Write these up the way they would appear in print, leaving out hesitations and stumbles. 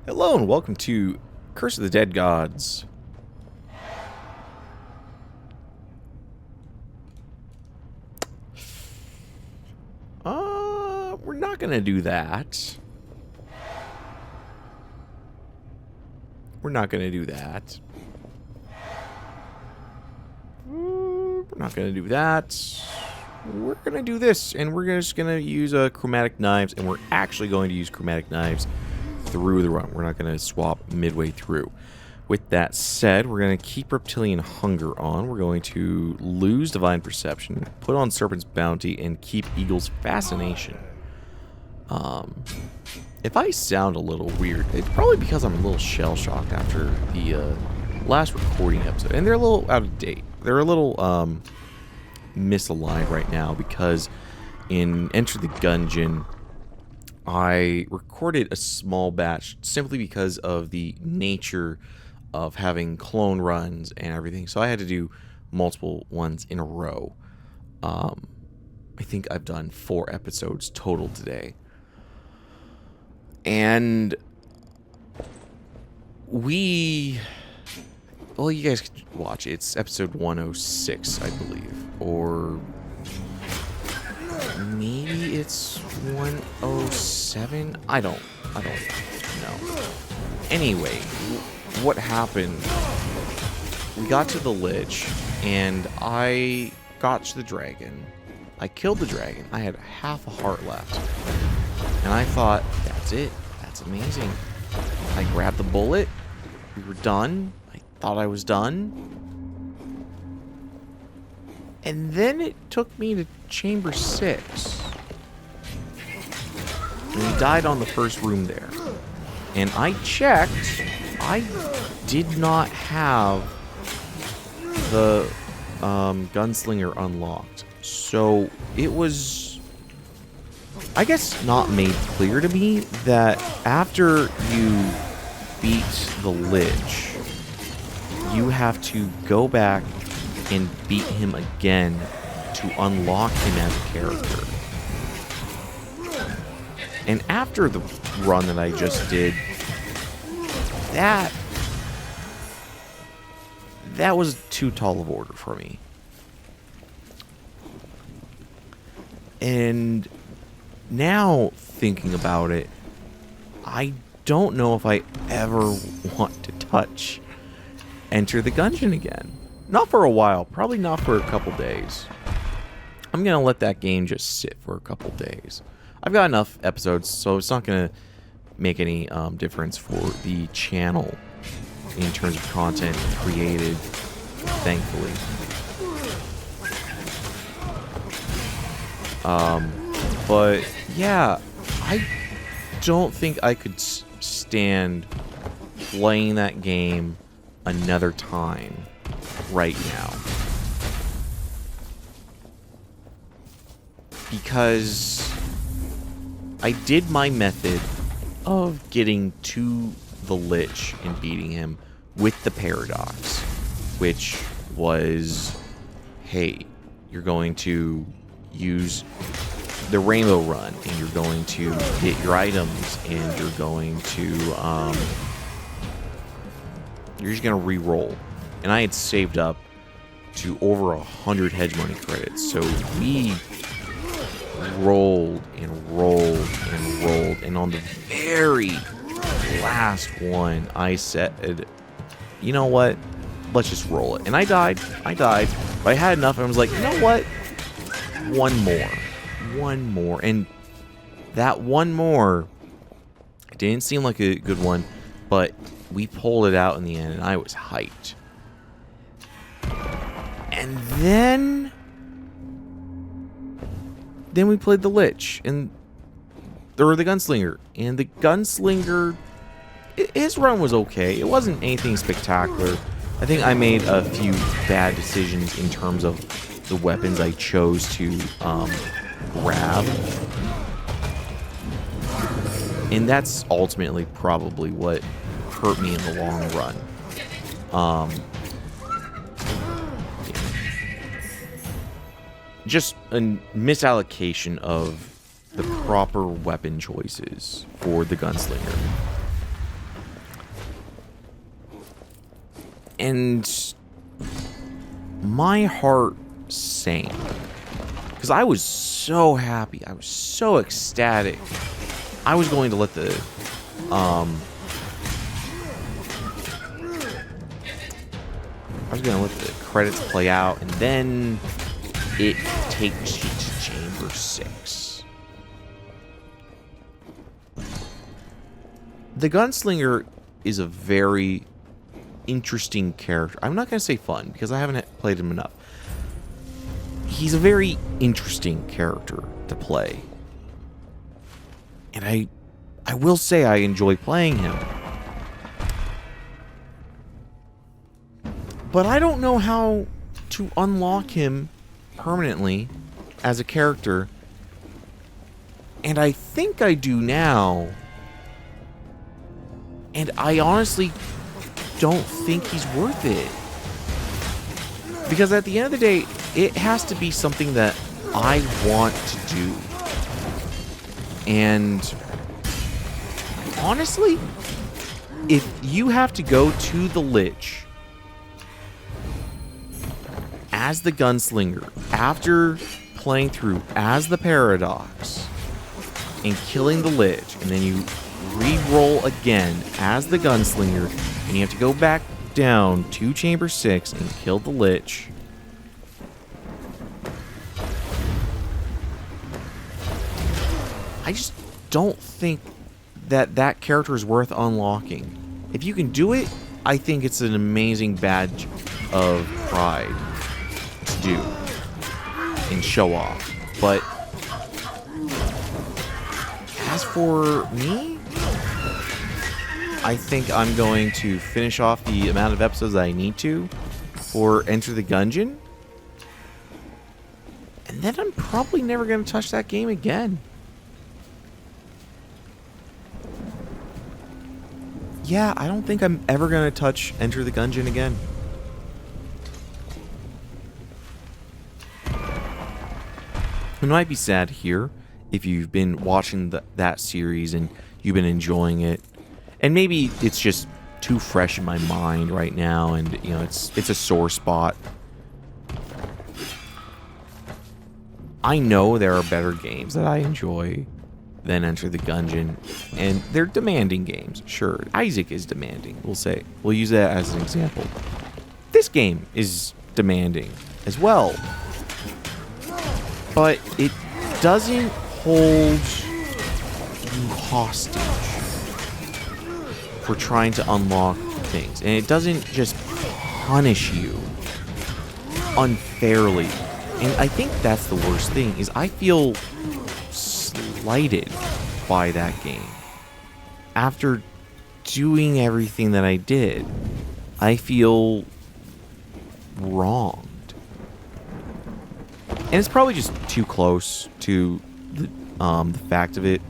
Hello and welcome to Curse of the Dead Gods. We're not gonna do that. We're not gonna do that. We're not gonna do that. We're gonna do this, and we're just gonna use chromatic knives, and we're actually going to use chromatic knives through the run. We're not going to swap midway through. With that said, we're going to keep Reptilian Hunger on. We're going to lose Divine Perception, put on Serpent's Bounty, and keep Eagle's Fascination. If I sound a little weird, it's probably because I'm a little shell-shocked after the last recording episode. And they're a little out of date. They're a little misaligned right now because in Enter the Gungeon, I recorded a small batch simply because of the nature of having clone runs and everything. So I had to do multiple ones in a row. I think I've done 4 episodes total today. And well, you guys can watch it. It's episode 106, I believe. Or maybe it's 107? I don't know. Anyway, what happened, we got to the Lich, and I got to the dragon. I killed the dragon. I had half a heart left. And I thought, that's it. That's amazing. I grabbed the bullet. We were done. I thought I was done. And then it took me to Chamber 6. And he died on the first room there. And I checked. I did not have the gunslinger unlocked. So it was, I guess, not made clear to me that after you beat the Lich, you have to go back and beat him again to unlock him as a character. And after the run that I just did, that was too tall of order for me. And now thinking about it, I don't know if I ever want to touch Enter the Gungeon again. Not for a while. Probably not for a couple days. I'm going to let that game just sit for a couple days. I've got enough episodes, so it's not going to make any difference for the channel in terms of content created, thankfully. But, yeah, I don't think I could stand playing that game another time right now, because I did my method of getting to the Lich and beating him with the paradox, which was, hey, you're going to use the rainbow run, and you're going to get your items, and you're going to you're just gonna re-roll. And I had saved up to over 100 hedge money credits, so we rolled and rolled and rolled, and on the very last one, I said, you know what, let's just roll it. And I died, but I had enough, and I was like, you know what, one more, and that one more, it didn't seem like a good one, but we pulled it out in the end, and I was hyped. And then we played the Lich, or the Gunslinger. And the Gunslinger, his run was okay. It wasn't anything spectacular. I think I made a few bad decisions in terms of the weapons I chose to grab. And that's ultimately probably what hurt me in the long run. Just a misallocation of the proper weapon choices for the Gunslinger. And my heart sank. Because I was so happy. I was so ecstatic. I was going to let the... I was going to let the credits play out, and then it takes you to Chamber 6. The Gunslinger is a very interesting character. I'm not going to say fun, because I haven't played him enough. He's a very interesting character to play. And I will say I enjoy playing him. But I don't know how to unlock him permanently as a character. And I think I do now. And I honestly don't think he's worth it. Because at the end of the day, it has to be something that I want to do. And honestly, if you have to go to the Lich as the Gunslinger after playing through as the Paradox and killing the Lich, and then you re-roll again as the Gunslinger, and you have to go back down to Chamber 6 and kill the Lich, I just don't think that that character is worth unlocking. If you can do it, I think it's an amazing badge of pride to do and show off. But as for me, I think I'm going to finish off the amount of episodes that I need to for Enter the Gungeon. And then I'm probably never going to touch that game again. Yeah, I don't think I'm ever going to touch Enter the Gungeon again. It might be sad here if you've been watching that series and you've been enjoying it. And maybe it's just too fresh in my mind right now, and you know, it's a sore spot. I know there are better games that I enjoy than Enter the Gungeon, and they're demanding games. Sure, Isaac is demanding. We'll use that as an example. This game is demanding as well, but it doesn't hold you hostage for trying to unlock things, and it doesn't just punish you unfairly. And I think that's the worst thing, is I feel slighted by that game. After doing everything that I did, I feel wronged. And it's probably just too close to the fact of it.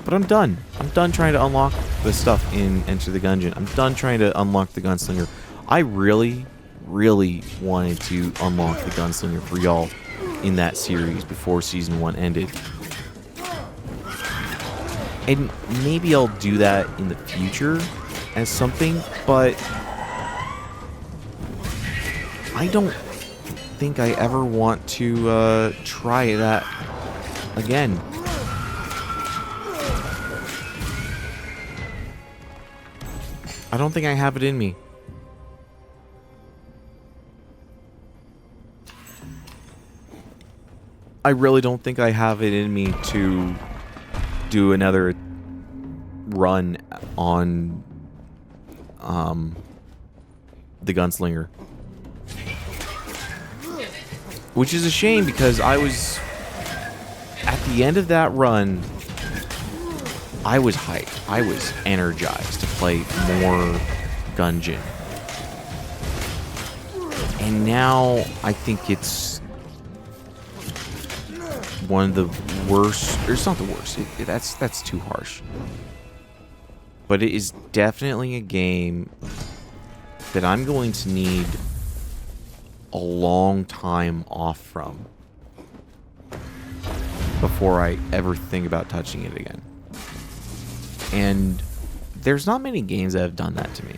But I'm done. I'm done trying to unlock the stuff in Enter the Gungeon. I'm done trying to unlock the Gunslinger. I really wanted to unlock the Gunslinger for y'all in that series before Season 1 ended. And maybe I'll do that in the future as something, but I don't think I ever want to try that again. I don't think I have it in me. I really don't think I have it in me to do another run on the Gunslinger. Which is a shame, because I was at the end of that run, I was hyped. I was energized to play more Gungeon. And now I think it's one of the worst, or it's not the worst, that's too harsh. But it is definitely a game that I'm going to need a long time off from before I ever think about touching it again. And there's not many games that have done that to me.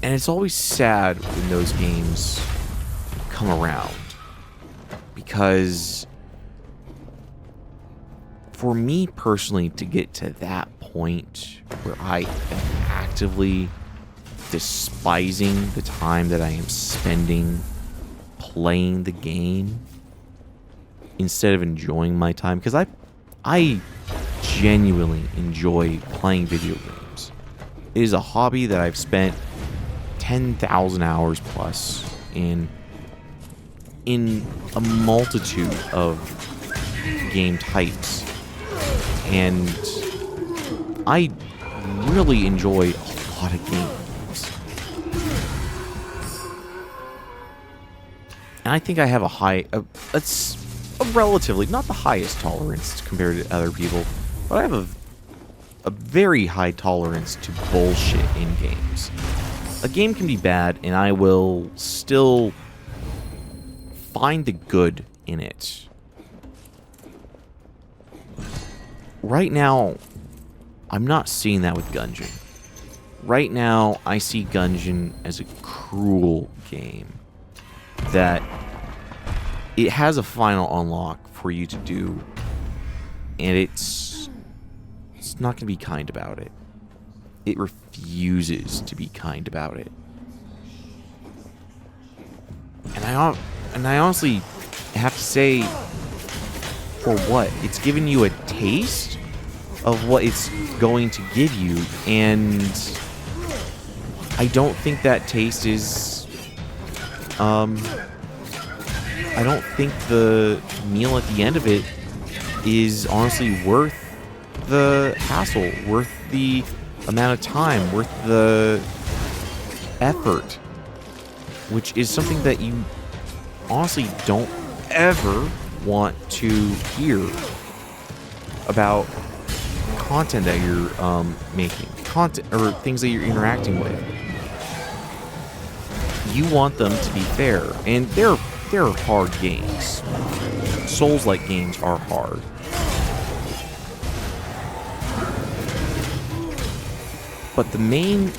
And it's always sad when those games come around. Because for me personally, to get to that point where I am actively despising the time that I am spending playing the game instead of enjoying my time, because I genuinely enjoy playing video games. It is a hobby that I've spent 10,000 hours plus in a multitude of game types, and I really enjoy a lot of games. And I think I have it's a relatively, not the highest tolerance compared to other people, but I have a very high tolerance to bullshit in games. A game can be bad, and I will still find the good in it. Right now, I'm not seeing that with Gungeon. Right now, I see Gungeon as a cruel game. That it has a final unlock for you to do, and it's not going to be kind about it. It refuses to be kind about it. And I honestly have to say, for what? It's given you a taste of what it's going to give you, and I don't think that taste is I don't think the meal at the end of it is honestly worth the hassle, worth the amount of time, worth the effort, which is something that you honestly don't ever want to hear about content that you're making, content or things that you're interacting with. You want them to be fair, and they're hard games. Souls-like games are hard. But a main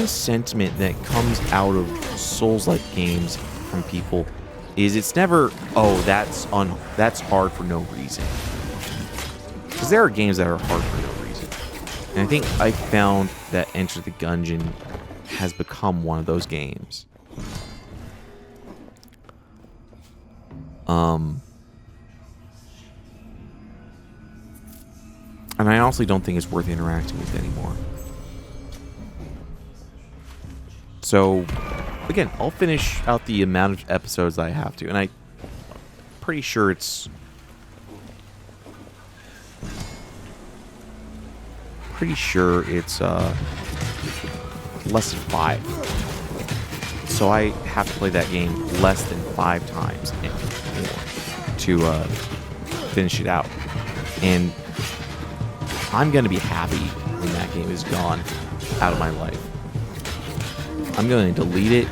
sentiment that comes out of Souls-like games from people is it's never, oh, that's hard for no reason. Because there are games that are hard for no reason. And I think I found that Enter the Gungeon has become one of those games. And I honestly don't think it's worth interacting with anymore. So, again, I'll finish out the amount of episodes I have to, and I'm pretty sure it's less than 5. So I have to play that game less than 5 times and more to finish it out. And I'm going to be happy when that game is gone out of my life. I'm going to delete it,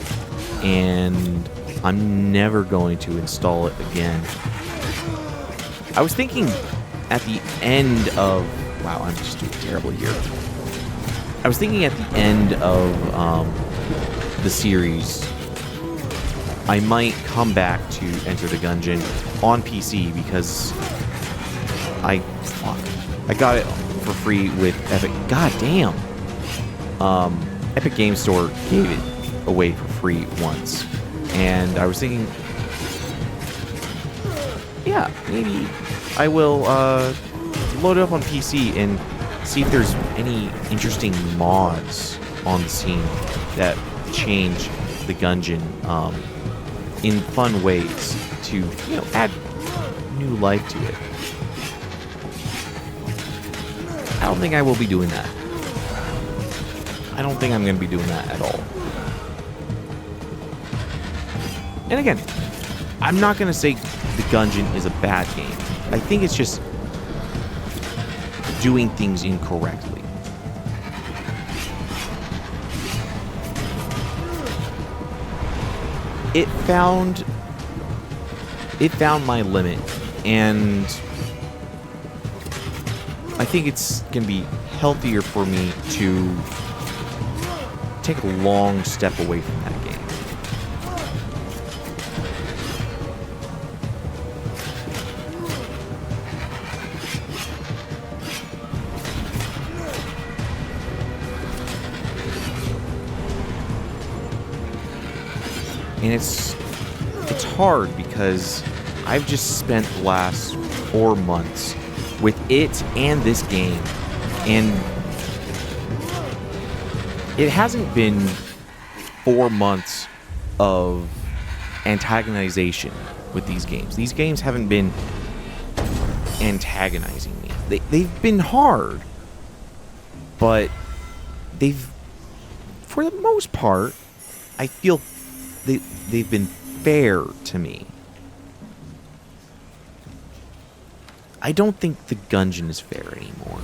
and I'm never going to install it again. I was thinking at the end of... Wow, I'm just doing terribly here. I was thinking at the end of the series, I might come back to Enter the Gungeon on PC because I got it for free with Epic. God damn. Epic Game Store gave it away for free once, and I was thinking, yeah, maybe I will load it up on PC and see if there's any interesting mods on the scene that change the Gungeon in fun ways to, add new life to it. I don't think I will be doing that. I don't think I'm going to be doing that at all. And again, I'm not going to say the Gungeon is a bad game. I think it's just doing things incorrectly. It found my limit, and I think it's going to be healthier for me to take a long step away from that game. And it's hard because I've just spent the last 4 months with it and this game, and it hasn't been 4 months of antagonization with these games. These games haven't been antagonizing me. They've been hard, but they've, for the most part, I feel they've been fair to me. I don't think the Gungeon is fair anymore.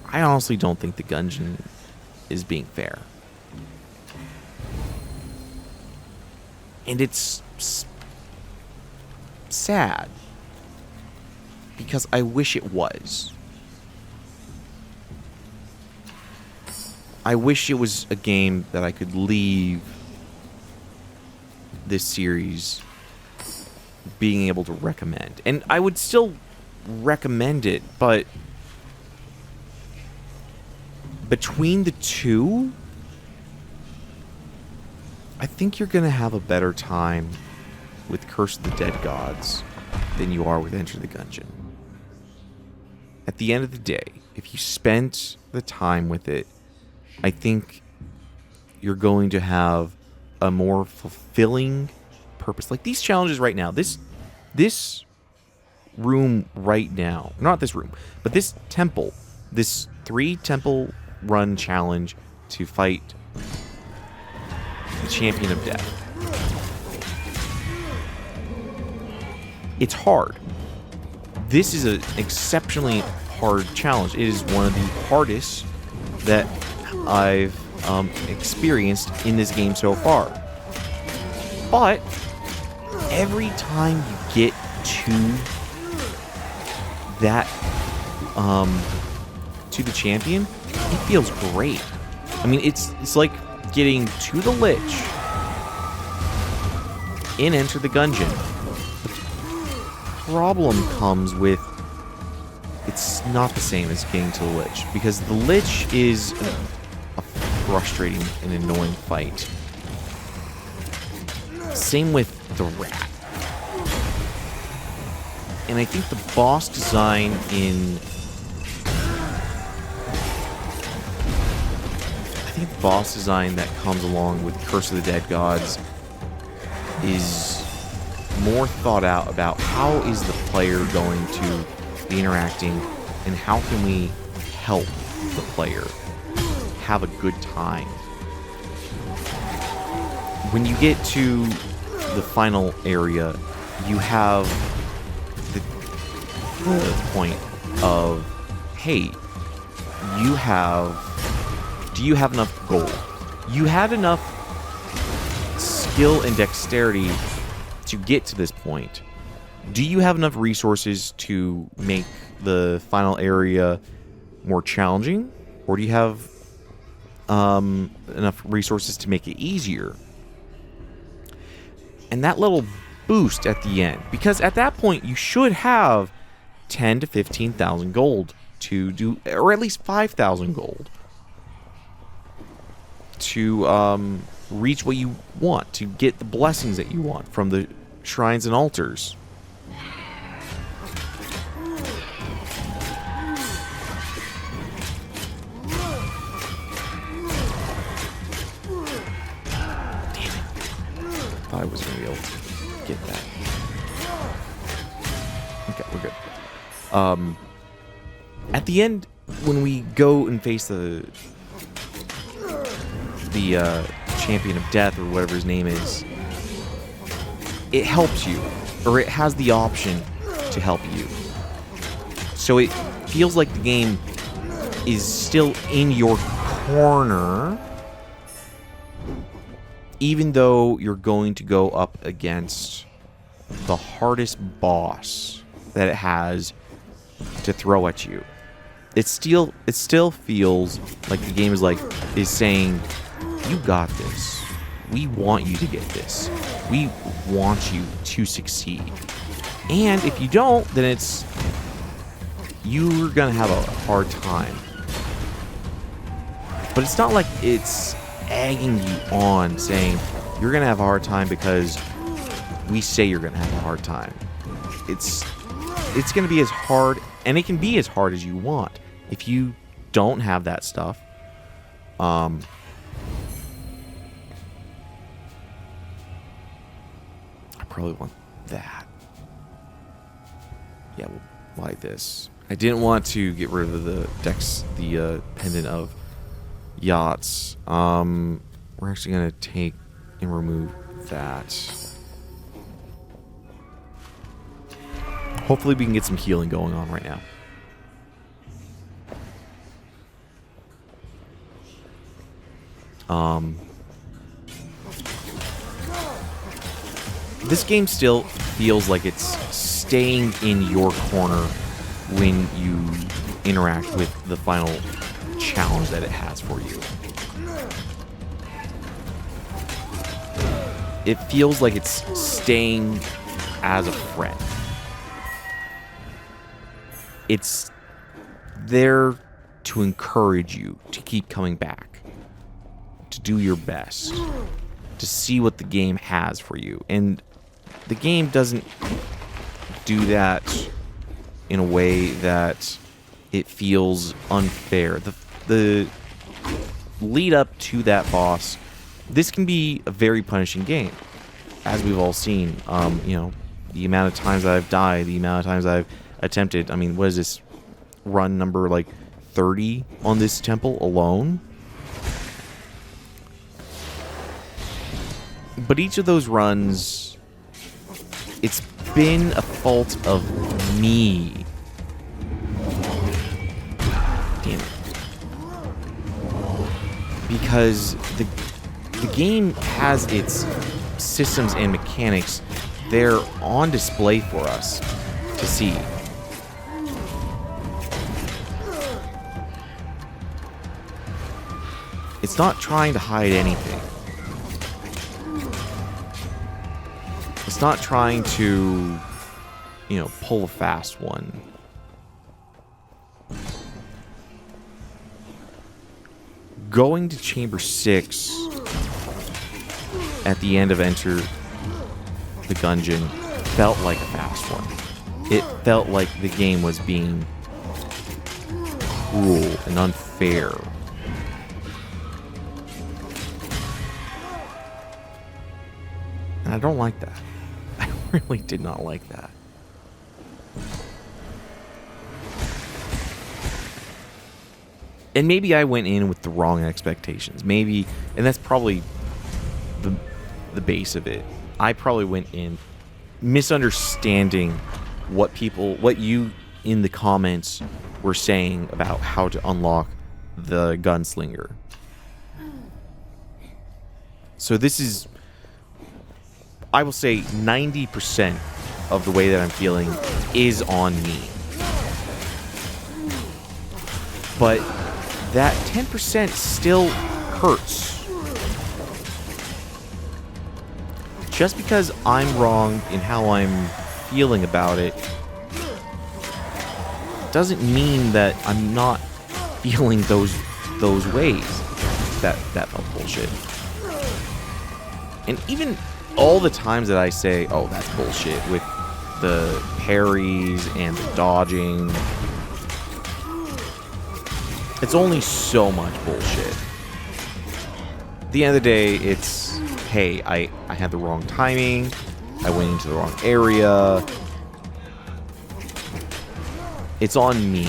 I honestly don't think the Gungeon is being fair. And it's sad, because I wish it was. I wish it was a game that I could leave this series being able to recommend. And I would still recommend it, but between the two, I think you're going to have a better time with Curse of the Dead Gods than you are with Enter the Gungeon. At the end of the day, if you spent the time with it, I think you're going to have a more fulfilling purpose. Like these challenges right now, this room right now, not this room, but this temple, this 3 temple run challenge to fight the Champion of Death. It's hard. This is an exceptionally hard challenge. It is one of the hardest that I've experienced in this game so far. But every time you get to that, to the champion, it feels great. I mean, it's like getting to the Lich in Enter the Gungeon. The problem comes with it's not the same as getting to the Lich, because the Lich is a frustrating and annoying fight. Same with the Rat. And I think the boss design in... I think the boss design that comes along with Curse of the Dead Gods is more thought out about how is the player going to be interacting and how can we help the player have a good time. When you get to the final area, you have the point of, hey, do you have enough gold? You had enough skill and dexterity to get to this point. Do you have enough resources to make the final area more challenging? Or do you have enough resources to make it easier? And that little boost at the end, because at that point you should have 10 to 15,000 gold to do, or at least 5,000 gold to reach what you want, to get the blessings that you want from the shrines and altars. I was going to be able to get that. Okay, we're good. At the end, when we go and face the Champion of Death, or whatever his name is, it helps you, or it has the option to help you. So it feels like the game is still in your corner, even though you're going to go up against the hardest boss that it has to throw at you. it still feels like the game is saying, you got this. We want you to get this. We want you to succeed. And if you don't, then you're gonna have a hard time. But it's not like it's egging you on, saying you're gonna have a hard time because we say you're gonna have a hard time. It's gonna be as hard, and it can be as hard as you want. If you don't have that stuff, I probably want that. Yeah, we'll like this. I didn't want to get rid of the pendant of yachts. We're actually gonna take and remove that. Hopefully we can get some healing going on right now. This game still feels like it's staying in your corner when you interact with the final challenge that it has for you. It feels like it's staying as a friend. It's there to encourage you to keep coming back, to do your best, to see what the game has for you. And the game doesn't do that in a way that it feels unfair. The lead up to that boss, this can be a very punishing game, as we've all seen. You know, the amount of times I've died, the amount of times I've attempted. I mean, what is this run number, like 30 on this temple alone? But each of those runs, it's been a fault of me. Damn it. Because the game has its systems and mechanics there on display for us to see. It's not trying to hide anything. It's not trying to, you know, pull a fast one. Going to Chamber 6 at the end of Enter the Gungeon felt like a fast one. It felt like the game was being cruel and unfair. And I don't like that. I really did not like that. And maybe I went in with the wrong expectations. Maybe, and that's probably the base of it. I probably went in misunderstanding what you in the comments were saying about how to unlock the gunslinger. So this is, I will say 90% of the way that I'm feeling is on me. But that 10% still hurts. Just because I'm wrong in how I'm feeling about it doesn't mean that I'm not feeling those ways. That felt bullshit. And even all the times that I say, oh, that's bullshit, with the parries and the dodging, it's only so much bullshit. At the end of the day, it's, hey, I had the wrong timing, I went into the wrong area. It's on me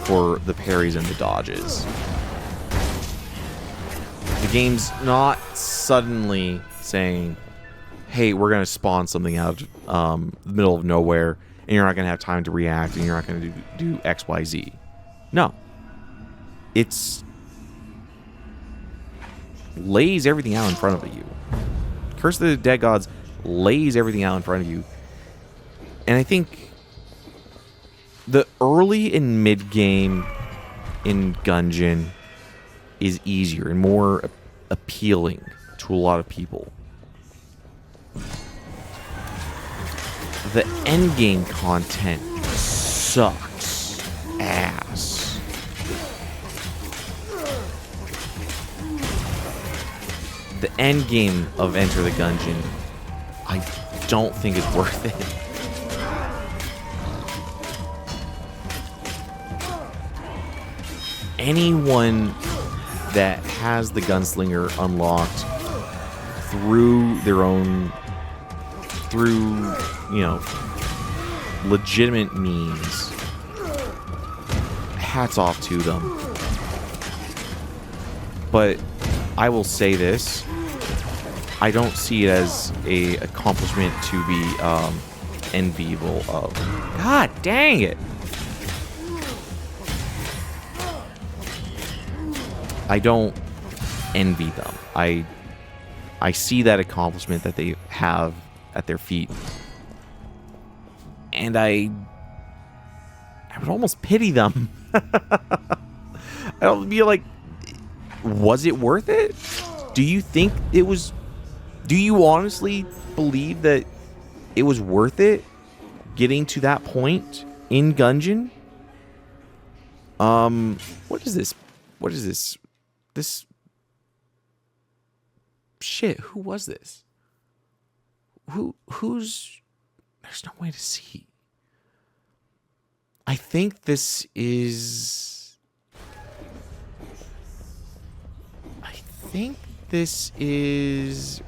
for the parries and the dodges. The game's not suddenly saying, hey, we're going to spawn something out of the middle of nowhere, and you're not going to have time to react, and you're not going to do X, Y, Z. No. It's lays everything out in front of you. Curse of the Dead Gods lays everything out in front of you. And I think the early and mid game in Gungeon is easier and more appealing to a lot of people. The endgame content sucks ass. The endgame of Enter the Gungeon, I don't think is worth it. Anyone that has the Gunslinger unlocked through their own, you know, legitimate means, hats off to them. But I will say this, I don't see it as a accomplishment to be enviable of. God dang it! I don't envy them. I see that accomplishment that they have at their feet, and I would almost pity them. I would be like, was it worth it? Do you think it was? Do you honestly believe that it was worth it getting to that point in Gungeon? What is this? What is this? This shit, who was this? Who's there's no way to see. I think this is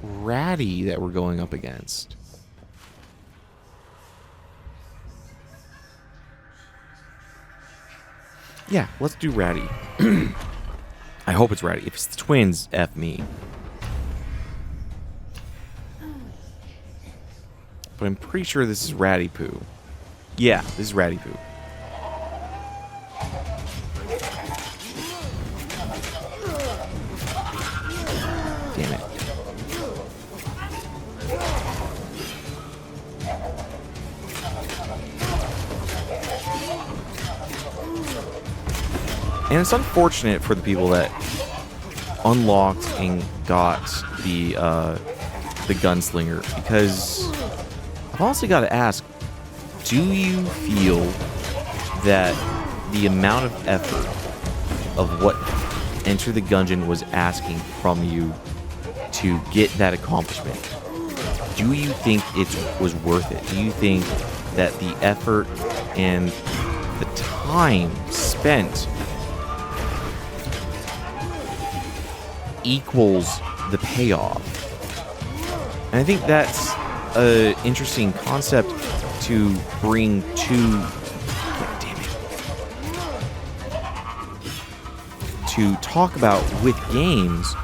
Ratty that we're going up against. Yeah, let's do Ratty. I hope it's Ratty. If it's the twins, F me. But I'm pretty sure this is Ratty Poo. Yeah, this is Ratty Poo. Damn it. And it's unfortunate for the people that unlocked and got the Gunslinger, because I've honestly got to ask, do you feel that the amount of effort of what Enter the Gungeon was asking from you to get that accomplishment, do you think it was worth it? Do you think that the effort and the time spent equals the payoff? And I think that's an interesting concept to bring to, God damn it, to talk about with games.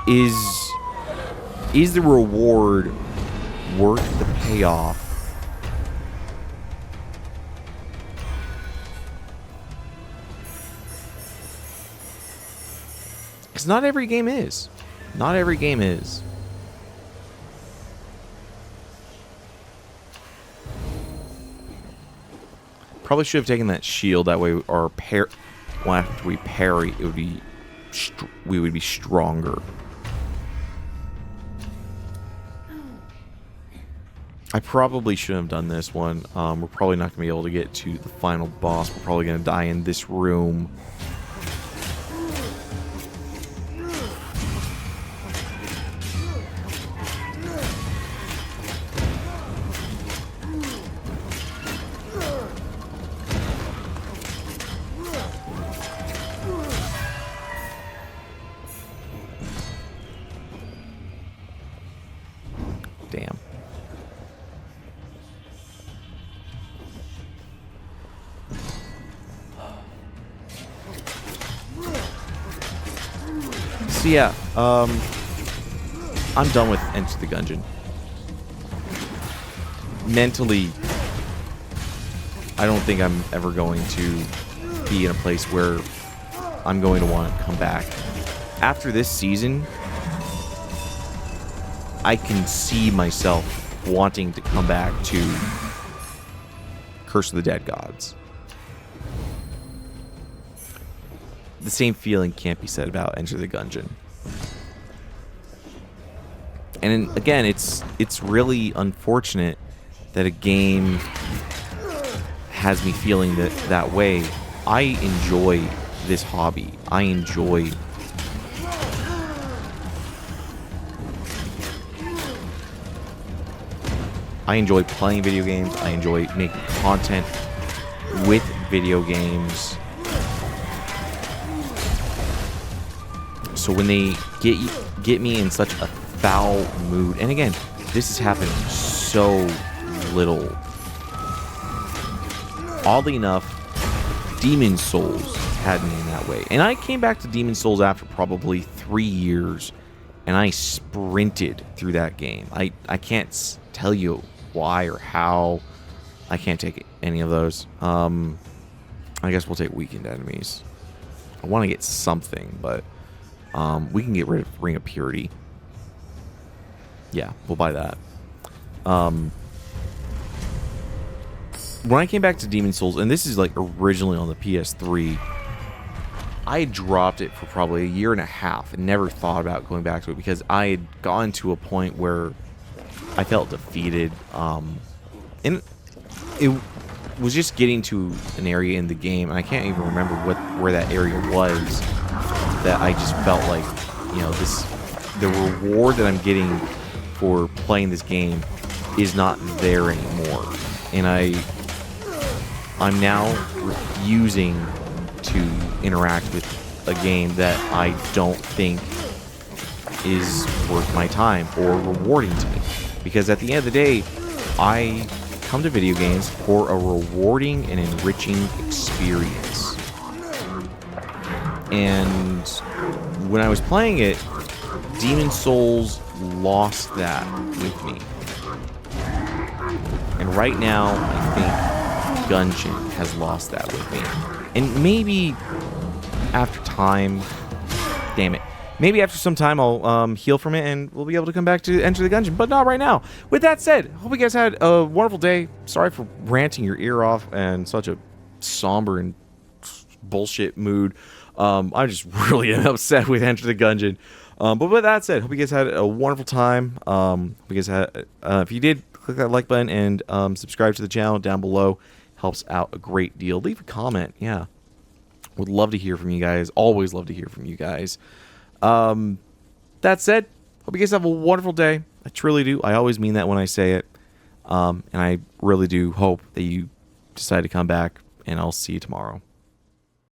Is the reward worth the payoff? Because not every game is. Not every game is. Probably should have taken that shield. That way, our after we parry, it would be we would be stronger. I probably shouldn't have done this one. We're probably not going to be able to get to the final boss. We're probably going to die in this room. Damn. So yeah, I'm done with Enter the Gungeon. Mentally, I don't think I'm ever going to be in a place where I'm going to want to come back. After this season, I can see myself wanting to come back to Curse of the Dead Gods. the same feeling can't be said about Enter the Gungeon. And again, it's really unfortunate that a game has me feeling that way. I enjoy this hobby. I enjoy playing video games. I enjoy making content with video games. So when they get me in such a foul mood, and again, this has happened so little. Oddly enough, Demon Souls had me in that way. And I came back to Demon Souls after probably 3 years, and I sprinted through that game. I can't tell you why or how. I can't take any of those. I guess we'll take weakened enemies. I want to get something, but we can get rid of Ring of Purity. Yeah, we'll buy that. When I came back to Demon Souls, and this is like originally on the PS3, I had dropped it for probably 1.5 years and never thought about going back to it because I had gotten to a point where I felt defeated. And it was just getting to an area in the game, and I can't even remember where that area was, that I just felt like, you know, the reward that I'm getting for playing this game is not there anymore. And I'm now refusing to interact with a game that I don't think is worth my time or rewarding to me. Because at the end of the day, I come to video games for a rewarding and enriching experience. And when I was playing it, Demon Souls lost that with me. And right now, I think Gungeon has lost that with me. And maybe after time, damn it, maybe after some time I'll heal from it and we'll be able to come back to Enter the Gungeon, but not right now. With that said, hope you guys had a wonderful day. Sorry for ranting your ear off and such a somber and bullshit mood. I'm just really upset with Enter the Gungeon. But with that said, hope you guys had a wonderful time. Hope you guys had, if you did, click that like button and subscribe to the channel down below. Helps out a great deal. Leave a comment. Yeah. Would love to hear from you guys. Always love to hear from you guys. That said, hope you guys have a wonderful day. I truly do. I always mean that when I say it. And I really do hope that you decide to come back, and I'll see you tomorrow.